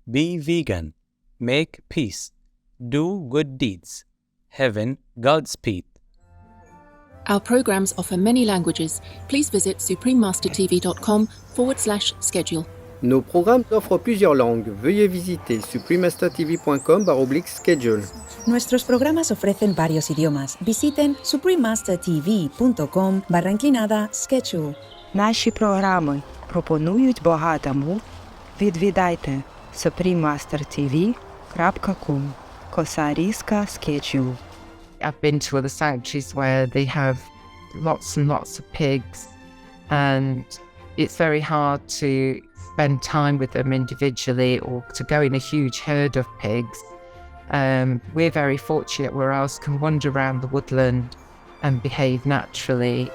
Be vegan. Make peace. Do good deeds. Heaven, Godspeed. Our programs offer many languages. Please visit suprememastertv.com/schedule. Nos programmes offrent plusieurs langues. Veuillez visiter suprememastertv.com/schedule. Nuestros programas ofrecen varios idiomas. Visiten suprememastertv.com/schedule. Наші програми пропонують багато мов. Відвідайте suprememastertv.com/schedule. I've been to other sanctuaries where they have lots and lots of pigs, and it's very hard to spend time with them individually or to go in a huge herd of pigs. We're very fortunate where else can wander around the woodland and behave naturally.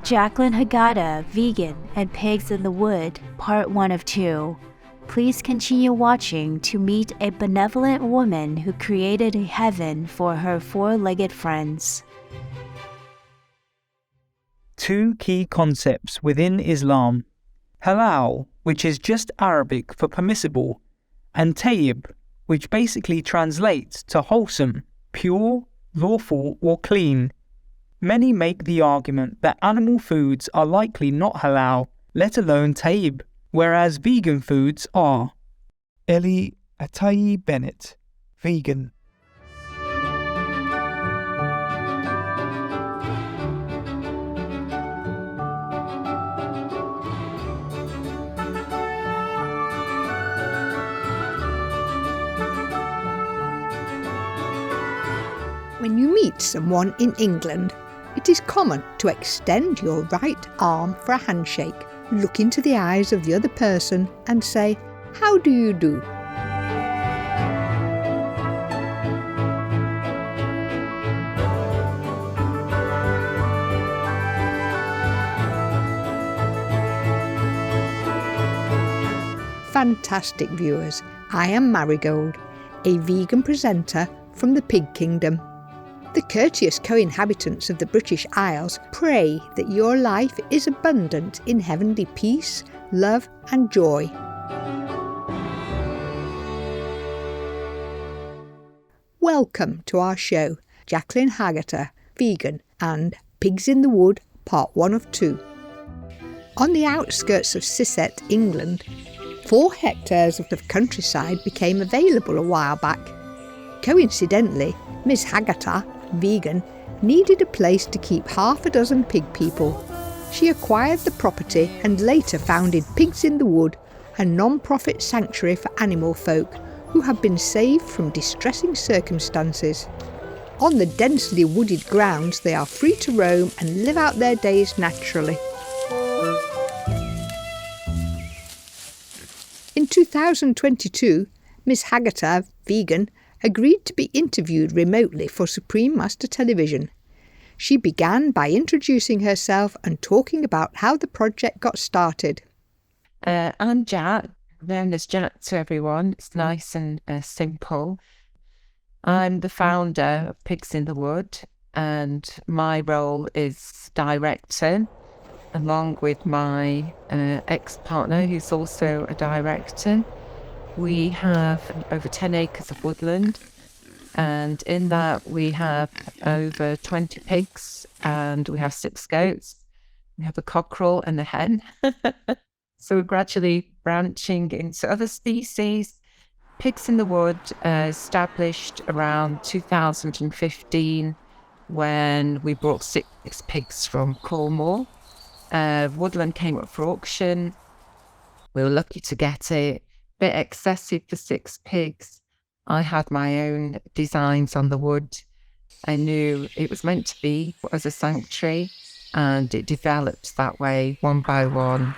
Jaclyn, Haggata, Vegan, and Pigs in the Wood, Part 1 of 2. Please continue watching to meet a benevolent woman who created a heaven for her four-legged friends. Two key concepts within Islam: halal, which is just Arabic for permissible, and tayyib, which basically translates to wholesome, pure, lawful, or clean. Many make the argument that animal foods are likely not halal, let alone tayyib, whereas vegan foods are. Ellie Atayi Bennett, vegan. When you meet someone in England, it is common to extend your right arm for a handshake, look into the eyes of the other person and say, "How do you do?" Fantastic viewers, I am Marigold, a vegan presenter from the Pig Kingdom. The courteous co-inhabitants of the British Isles pray that your life is abundant in heavenly peace, love and joy. Welcome to our show, Jaclyn, Haggata, Vegan and Pigs in the Wood, Part 1 of 2. On the outskirts of Sisset, England, 4 hectares of countryside became available a while back. Coincidentally, Miss Haggata, Vegan, needed a place to keep half a dozen pig people. She acquired the property and later founded Pigs in the Wood, a non-profit sanctuary for animal folk who have been saved from distressing circumstances. On the densely wooded grounds, they are free to roam and live out their days naturally. In 2022, Miss Haggata, Vegan, agreed to be interviewed remotely for Supreme Master Television. She began by introducing herself and talking about how the project got started. I'm Jack, known as Jack to everyone. It's nice and simple. I'm the founder of Pigs in the Wood, and my role is director, along with my ex-partner, who's also a director. We have over 10 acres of woodland, and in that we have over 20 pigs, and we have 6 goats. We have a cockerel and a hen. So we're gradually branching into other species. Pigs in the Wood established around 2015 when we brought 6 pigs from Cornwall. Woodland came up for auction. We were lucky to get it. Bit excessive for 6 pigs. I had my own designs on the wood. I knew it was meant to be as a sanctuary, and it developed that way one by one.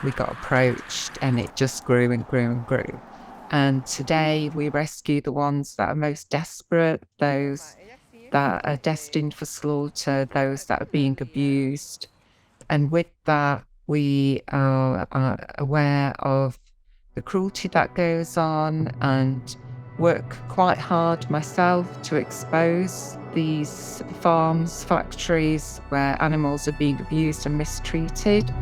We got approached and it just grew and grew and grew. And today we rescue the ones that are most desperate, those that are destined for slaughter, those that are being abused. And with that, we are aware of the cruelty that goes on, and work quite hard myself to expose these farms, factories where animals are being abused and mistreated.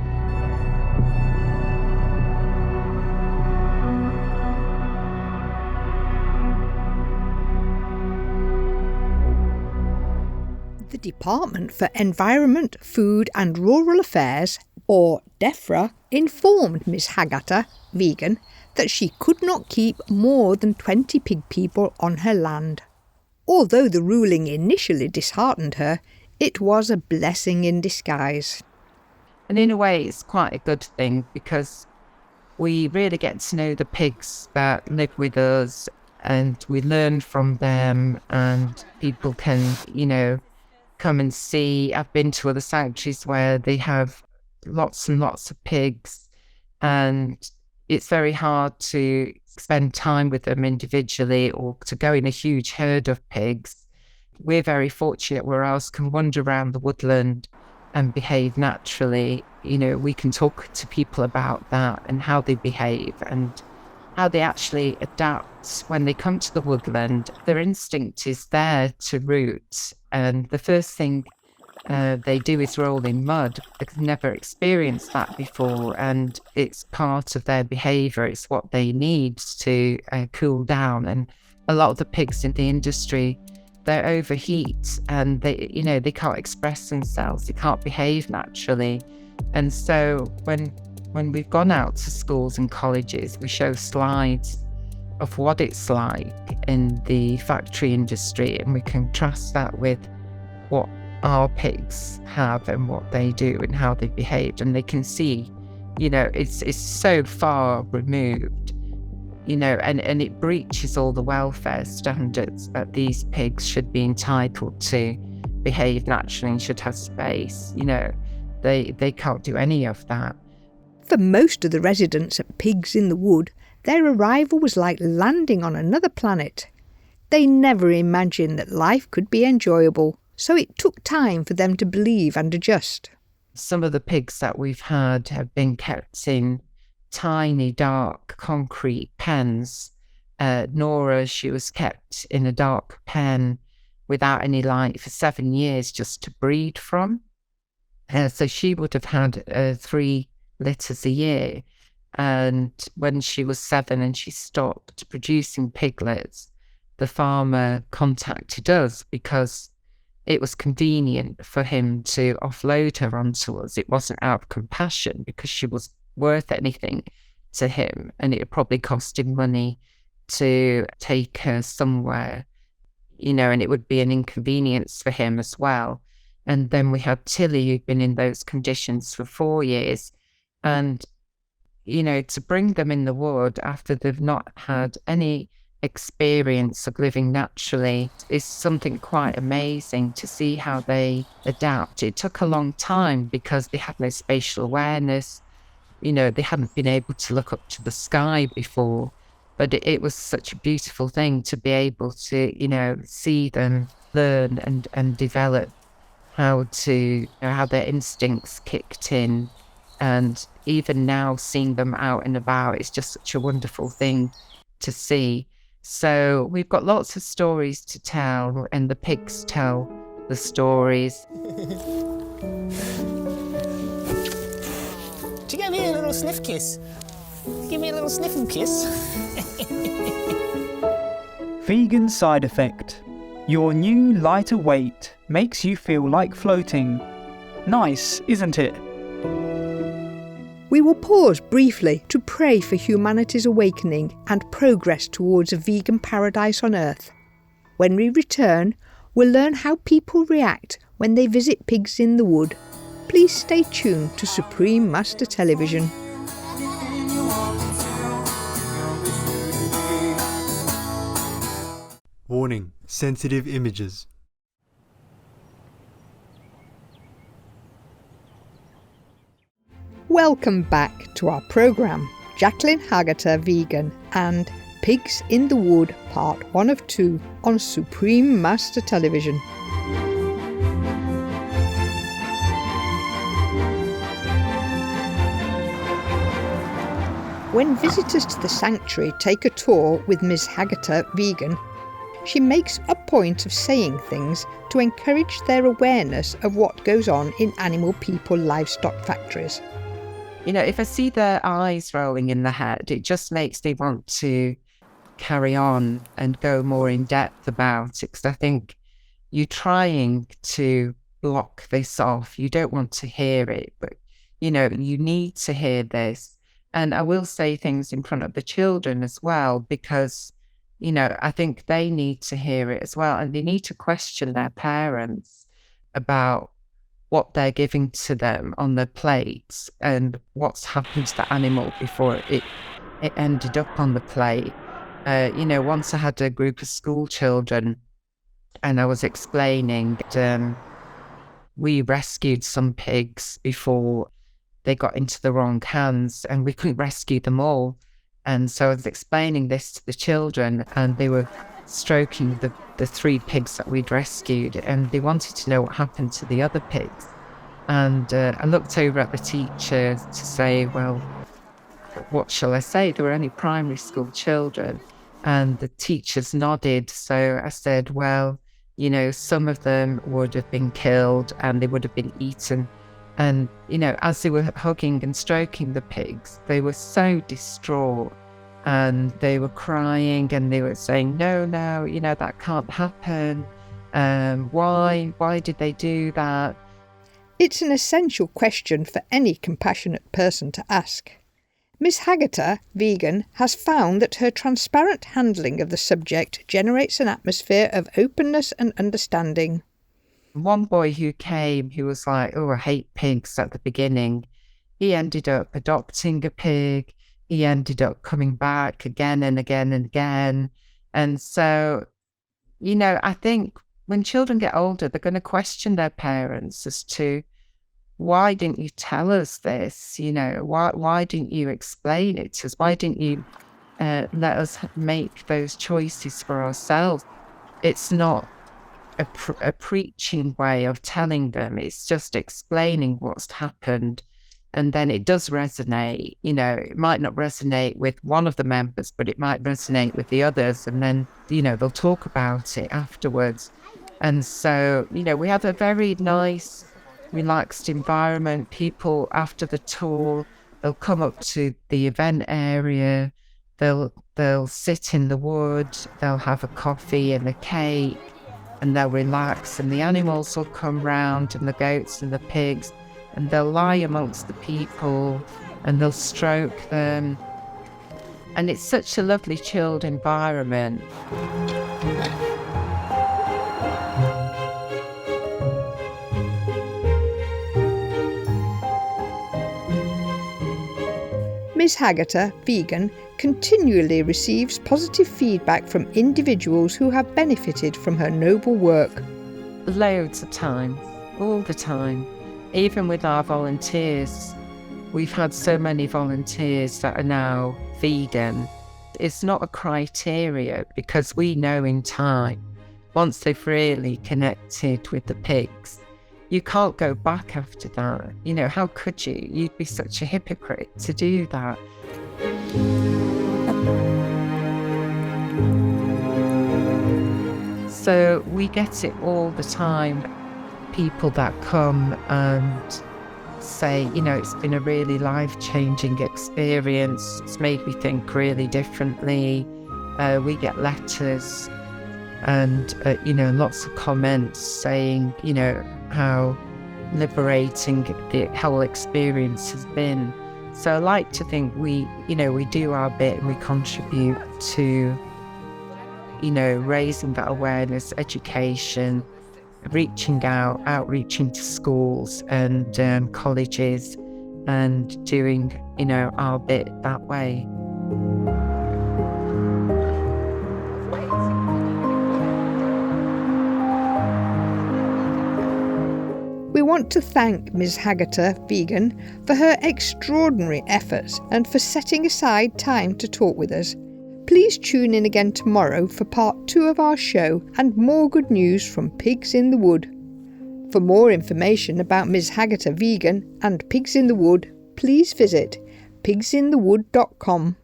The Department for Environment, Food and Rural Affairs, or DEFRA, informed Miss Haggata, vegan, that she could not keep more than 20 pig people on her land. Although the ruling initially disheartened her, it was a blessing in disguise. And in a way, it's quite a good thing because we really get to know the pigs that live with us and we learn from them, and people can, come and see. I've been to other sanctuaries where they have lots and lots of pigs, and it's very hard to spend time with them individually or to go in a huge herd of pigs. We're very fortunate where ours can wander around the woodland and behave naturally. We can talk to people about that and how they behave and how they actually adapt when they come to the woodland. Their instinct is there to root, and the first thing they do is roll in mud. They've never experienced that before, and it's part of their behaviour. It's what they need to cool down. And a lot of the pigs in the industry, they overheat and they can't express themselves. They can't behave naturally. And so when we've gone out to schools and colleges, we show slides of what it's like in the factory industry, and we contrast that with what our pigs have and what they do and how they behaved, and they can see, it's so far removed, and it breaches all the welfare standards that these pigs should be entitled to behave naturally and should have space. They can't do any of that. For most of the residents at Pigs in the Wood, their arrival was like landing on another planet. They never imagined that life could be enjoyable, so it took time for them to believe and adjust. Some of the pigs that we've had have been kept in tiny, dark, concrete pens. Nora, she was kept in a dark pen without any light for 7 years just to breed from. So she would have had 3 litters a year. And when she was 7 and she stopped producing piglets, the farmer contacted us because it was convenient for him to offload her onto us. It wasn't out of compassion because she was worth anything to him, and it would probably cost him money to take her somewhere, and it would be an inconvenience for him as well. And then we had Tilly, who'd been in those conditions for 4 years. And, to bring them in the wood after they've not had any experience of living naturally is something quite amazing to see how they adapt. It took a long time because they had no spatial awareness. They hadn't been able to look up to the sky before, but it was such a beautiful thing to be able to, see them learn and develop how their instincts kicked in. And even now seeing them out and about, it's just such a wonderful thing to see. So we've got lots of stories to tell, and the pigs tell the stories. Do you give me a little sniff kiss? Give me a little sniffing kiss. Vegan side effect. Your new lighter weight makes you feel like floating. Nice, isn't it? We will pause briefly to pray for humanity's awakening and progress towards a vegan paradise on Earth. When we return, we'll learn how people react when they visit Pigs in the Wood. Please stay tuned to Supreme Master Television. Warning: sensitive images. Welcome back to our programme, Jaclyn Haggata Vegan and Pigs in the Wood Part 1 of 2 on Supreme Master Television. When visitors to the sanctuary take a tour with Ms. Haggata Vegan, she makes a point of saying things to encourage their awareness of what goes on in animal people livestock factories. You know, if I see their eyes rolling in the head, it just makes me want to carry on and go more in depth about it, because I think you're trying to block this off. You don't want to hear it, but, you know, you need to hear this. And I will say things in front of the children as well, because, you know, I think they need to hear it as well. And they need to question their parents about what they're giving to them on their plates and what's happened to the animal before it ended up on the plate. You know, once I had a group of school children and I was explaining that we rescued some pigs before they got into the wrong hands and we couldn't rescue them all. And so I was explaining this to the children and they were stroking the 3 pigs that we'd rescued, and they wanted to know what happened to the other pigs. And I looked over at the teacher to say, well, what shall I say? There were only primary school children. And the teachers nodded. So I said, well, you know, some of them would have been killed and they would have been eaten. And, you know, as they were hugging and stroking the pigs, they were so distraught and they were crying and they were saying, no, you know, that can't happen. Why did they do that? It's an essential question for any compassionate person to ask. Ms. Haggata, Vegan, has found that her transparent handling of the subject generates an atmosphere of openness and understanding. One boy who came, who was like, oh, I hate pigs at the beginning, he ended up adopting a pig. He ended up coming back again and again and again. And so, you know, I think when children get older, they're going to question their parents as to, why didn't you tell us this? You know, why didn't you explain it to us? Why didn't you let us make those choices for ourselves? It's not a preaching way of telling them. It's just explaining what's happened. And then it does resonate. You know, it might not resonate with one of the members, but it might resonate with the others. And then, you know, they'll talk about it afterwards. And so, you know, we have a very nice, relaxed environment. People after the tour, they'll come up to the event area, they'll sit in the wood, they'll have a coffee and a cake, and they'll relax, and the animals will come round, and the goats and the pigs, and they'll lie amongst the people and they'll stroke them. And it's such a lovely chilled environment. Ms. Haggata, Vegan, continually receives positive feedback from individuals who have benefited from her noble work. Loads of time, all the time. Even with our volunteers, we've had so many volunteers that are now vegan. It's not a criteria, because we know in time, once they've really connected with the pigs, you can't go back after that. You know, how could you? You'd be such a hypocrite to do that. So we get it all the time. People that come and say, you know, it's been a really life-changing experience. It's made me think really differently. We get letters and, you know, lots of comments saying, you know, how liberating the whole experience has been. So I like to think we do our bit and we contribute to, you know, raising that awareness, education, outreaching to schools and colleges, and doing, you know, our bit that way. We want to thank Ms. Haggata, Vegan, for her extraordinary efforts and for setting aside time to talk with us. Please tune in again tomorrow for part 2 of our show and more good news from Pigs in the Wood. For more information about Ms. Haggata, Vegan and Pigs in the Wood, please visit pigsinthewood.com.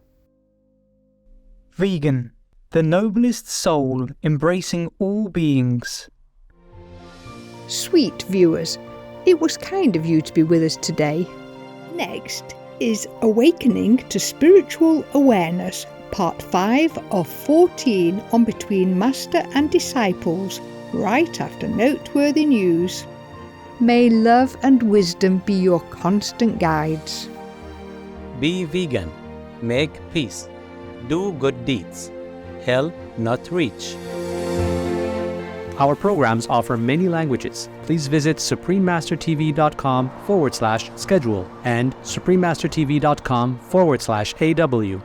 Vegan, the noblest soul embracing all beings. Sweet viewers, it was kind of you to be with us today. Next is Awakening to Spiritual Awareness, Part 5 of 14 on Between Master and Disciples, right after noteworthy news. May love and wisdom be your constant guides. Be vegan. Make peace. Do good deeds. Hell not reach. Our programs offer many languages. Please visit suprememastertv.com/schedule and suprememastertv.com/AW.